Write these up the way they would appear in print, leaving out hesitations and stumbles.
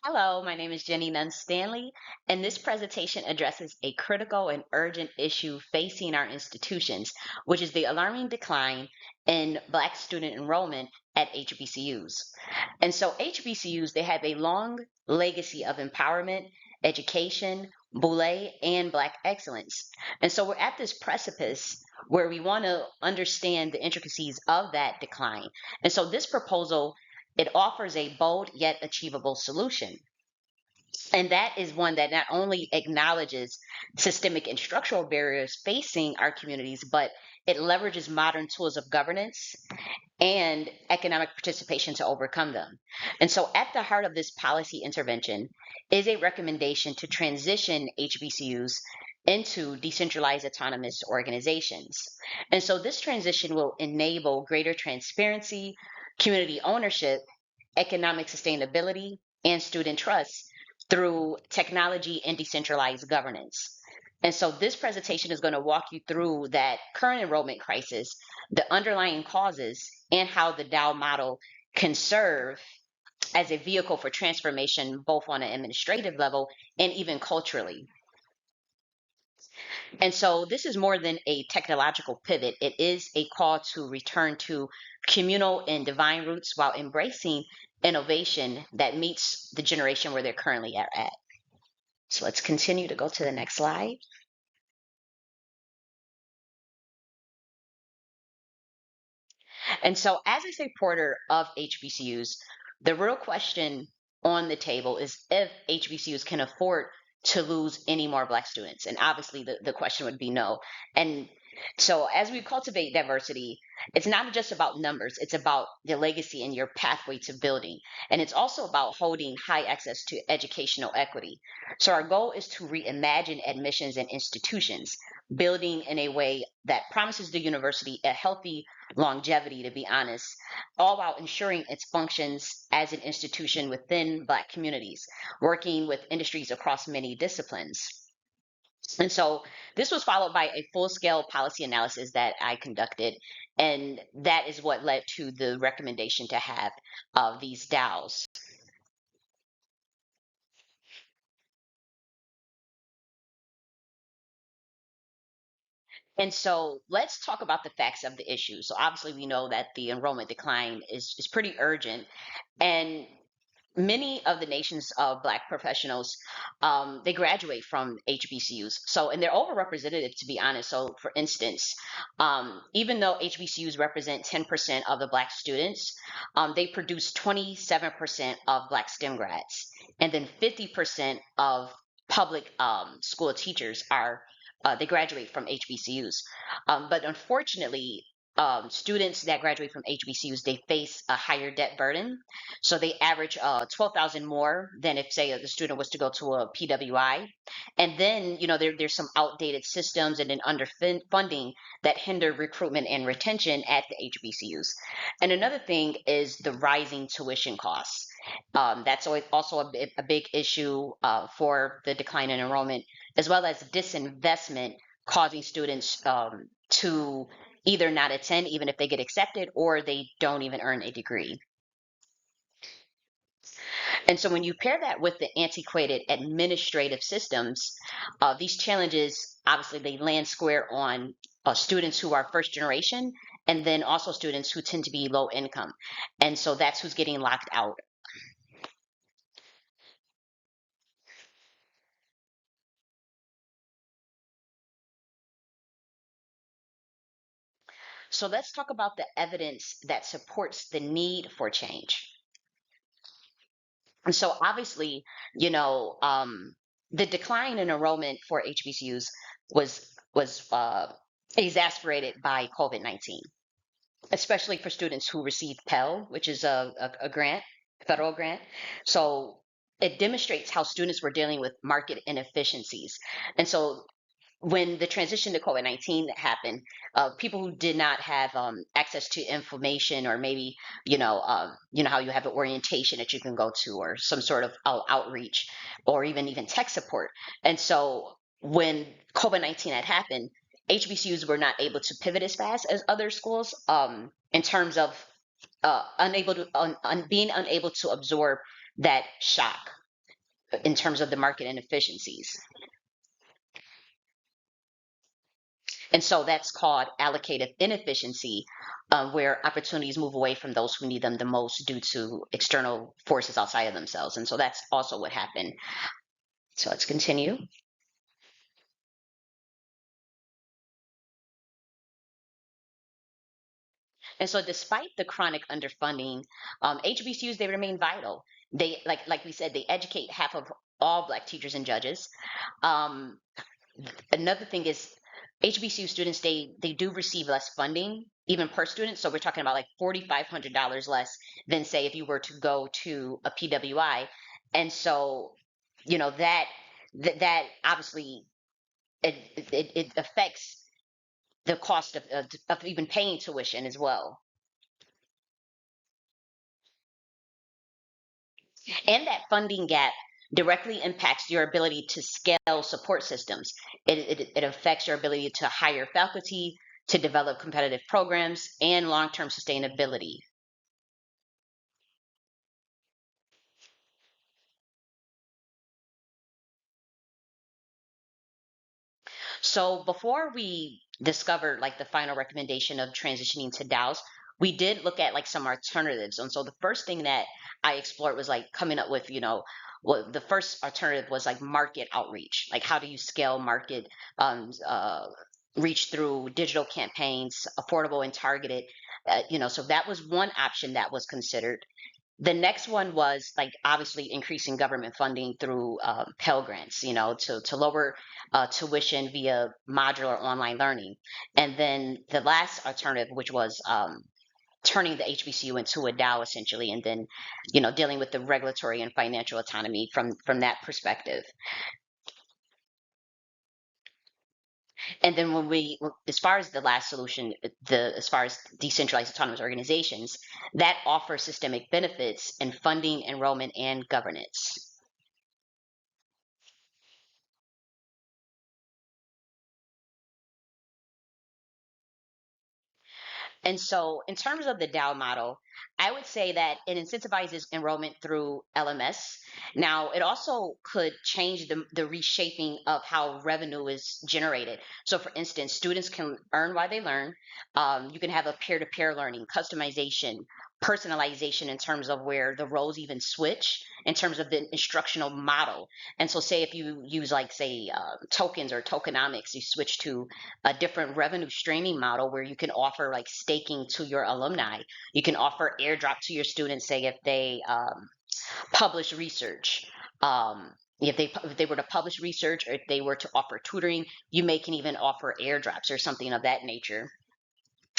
Hello, my name is Jenny Nunn Stanley, and this presentation addresses a critical and urgent issue facing our institutions, which is the alarming decline in Black student enrollment at HBCUs. And so HBCUs, they have a long legacy of empowerment, education, Boule, and Black excellence. And so we're at this precipice where we want to understand the intricacies of that decline. And so this proposal, it offers a bold yet achievable solution. And that is one that not only acknowledges systemic and structural barriers facing our communities, but it leverages modern tools of governance and economic participation to overcome them. And so, at the heart of this policy intervention is a recommendation to transition HBCUs into decentralized autonomous organizations. And so, this transition will enable greater transparency, community ownership, economic sustainability, and student trust through technology and decentralized governance. And so this presentation is going to walk you through that current enrollment crisis, the underlying causes, and how the DAO model can serve as a vehicle for transformation, both on an administrative level and even culturally. And so this is more than a technological pivot. It is a call to return to communal and divine roots while embracing innovation that meets the generation where they're currently at. So let's continue to go to the next slide. And so, as a supporter of HBCUs, the real question on the table is if HBCUs can afford to lose any more Black students. And obviously, the question would be no. And so, as we cultivate diversity, it's not just about numbers, it's about the legacy and your pathway to building. And it's also about holding high access to educational equity. So, our goal is to reimagine admissions and institutions, building in a way that promises the university a healthy longevity, to be honest, all while ensuring its functions as an institution within Black communities, working with industries across many disciplines. And so this was followed by a full scale policy analysis that I conducted. And that is what led to the recommendation to have these DAOs. And so let's talk about the facts of the issue. So obviously we know that the enrollment decline is pretty urgent. And many of the nation's Black professionals, they graduate from HBCUs. So, and they're overrepresented, to be honest. So, for instance, even though HBCUs represent 10% of the Black students, they produce 27% of Black STEM grads, and then 50% of public school teachers are they graduate from HBCUs. But unfortunately, students that graduate from HBCUs, they face a higher debt burden. So they average 12,000 more than if, say, the student was to go to a PWI. And then, there's some outdated systems and then underfunding that hinder recruitment and retention at the HBCUs. And another thing is the rising tuition costs. That's always also a big issue for the decline in enrollment, as well as disinvestment causing students to either not attend even if they get accepted or they don't even earn a degree. And so when you pair that with the antiquated administrative systems, these challenges obviously they land square on students who are first generation and then also students who tend to be low income. And so that's who's getting locked out. So let's talk about the evidence that supports the need for change. And so obviously, you know, the decline in enrollment for HBCUs was exacerbated by COVID-19, especially for students who received Pell, which is a grant, federal grant. So it demonstrates how students were dealing with market inefficiencies. And so when the transition to COVID-19 happened, people who did not have access to information, or maybe how you have an orientation that you can go to, or some sort of outreach, or even tech support. And so when COVID-19 had happened, HBCUs were not able to pivot as fast as other schools in terms of unable to being unable to absorb that shock. in terms of the market inefficiencies. And so that's called allocative inefficiency, where opportunities move away from those who need them the most due to external forces outside of themselves. And so that's also what happened. So let's continue. And so despite the chronic underfunding, HBCUs, they remain vital. They, like we said, they educate half of all Black teachers and judges. Um, Another thing is HBCU students, they do receive less funding even per student. So we're talking about like $4,500 less than say if you were to go to a PWI. And so, that that obviously it affects the cost of even paying tuition as well. And that funding gap directly impacts your ability to scale support systems. It affects your ability to hire faculty, to develop competitive programs, and long term sustainability. So before we discovered like the final recommendation of transitioning to DAOs, we did look at like some alternatives. And so the first thing that I explored was like coming up with, well, the first alternative was like market outreach. Like how do you scale market reach through digital campaigns, affordable and targeted? So that was one option that was considered. The next one was like obviously increasing government funding through Pell Grants, to lower tuition via modular online learning. And then the last alternative, which was turning the HBCU into a DAO essentially, and then, dealing with the regulatory and financial autonomy from that perspective. And then as far as the last solution, as far as decentralized autonomous organizations, that offer systemic benefits in funding, enrollment, and governance. And so, in terms of the DAO model, I would say that it incentivizes enrollment through LMS. Now, it also could change the reshaping of how revenue is generated. So, for instance, students can earn while they learn. You can have a peer to peer learning, customization, personalization in terms of where the roles even switch in terms of the instructional model. And so, say if you use, like, say, tokens or tokenomics, you switch to a different revenue streaming model where you can offer like staking to your alumni. You can offer airdrop to your students, say if they publish research. If they were to publish research, or if they were to offer tutoring, you may can even offer airdrops or something of that nature.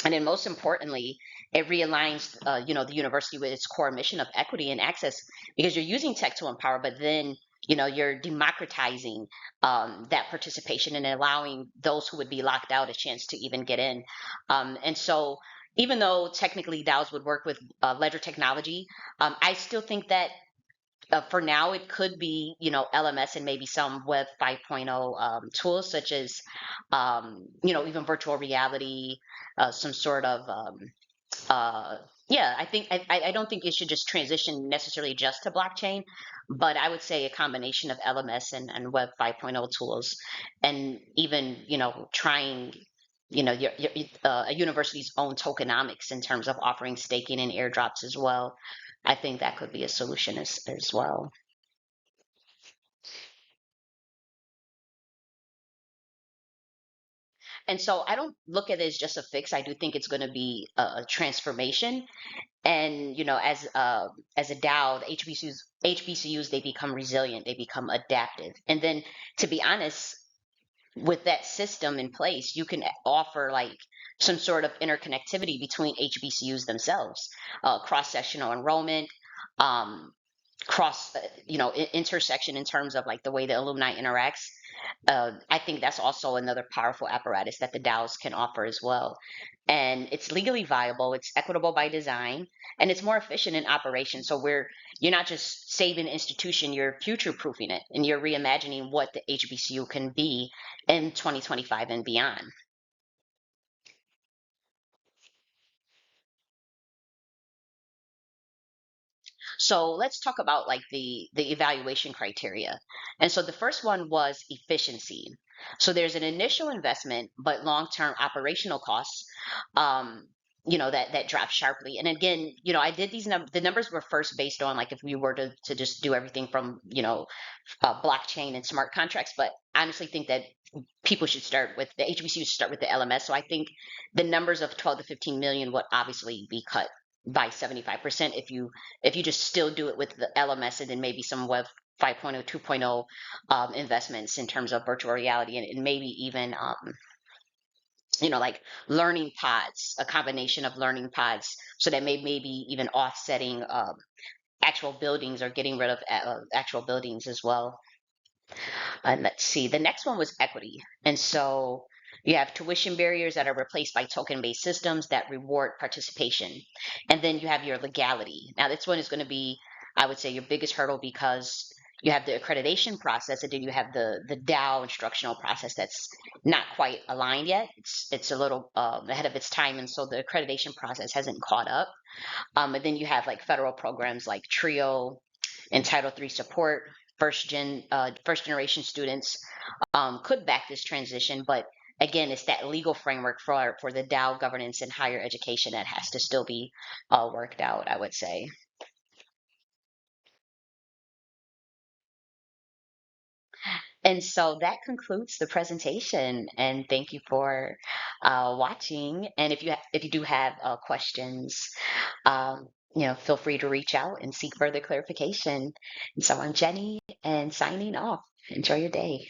And then most importantly, it realigns, the university with its core mission of equity and access, because you're using tech to empower, but then, you're democratizing that participation and allowing those who would be locked out a chance to even get in. And so, even though technically DAOs would work with ledger technology, I still think that for now it could be, LMS and maybe some Web 5.0 tools such as, even virtual reality, some sort of uh, yeah, I don't think it should just transition necessarily just to blockchain, but I would say a combination of LMS and Web 5.0 tools, and even, trying, a university's own tokenomics in terms of offering staking and airdrops as well. I think that could be a solution as well. And so I don't look at it as just a fix. I do think it's going to be a transformation. And as a DAO, the HBCUs, they become resilient, they become adaptive. And then, to be honest, with that system in place, you can offer like some sort of interconnectivity between HBCUs themselves, cross-sectional enrollment, um, intersection in terms of like the way the alumni interacts. I think that's also another powerful apparatus that the DAOs can offer as well. And it's legally viable, it's equitable by design, and it's more efficient in operation. So you're not just saving the institution, you're future proofing it, and you're reimagining what the HBCU can be in 2025 and beyond. So let's talk about like the evaluation criteria. And so the first one was efficiency. So there's an initial investment, but long-term operational costs, um, that drop sharply. And again, I did the numbers were first based on like if we were to just do everything from, blockchain and smart contracts, but I honestly think that people should start with the HBCUs start with the LMS. So I think the numbers of 12 to 15 million would obviously be cut by 75% if you just still do it with the LMS and then maybe some web 5.0, 2.0 investments in terms of virtual reality and maybe even like learning pods, a combination of learning pods, so that maybe even offsetting actual buildings or getting rid of actual buildings as well. And let's see, the next one was equity. And so you have tuition barriers that are replaced by token based systems that reward participation. And then you have your legality. Now, this one is going to be, I would say, your biggest hurdle because you have the accreditation process and then you have the DAO instructional process that's not quite aligned yet. It's a little ahead of its time. And so the accreditation process hasn't caught up. And then you have like federal programs like TRIO and Title III support. First generation students could back this transition, but again, it's that legal framework for the DAO governance in higher education that has to still be worked out, I would say. And so that concludes the presentation. And thank you for watching. And if you do have questions, feel free to reach out and seek further clarification. And so I'm Jenny, and signing off. Enjoy your day.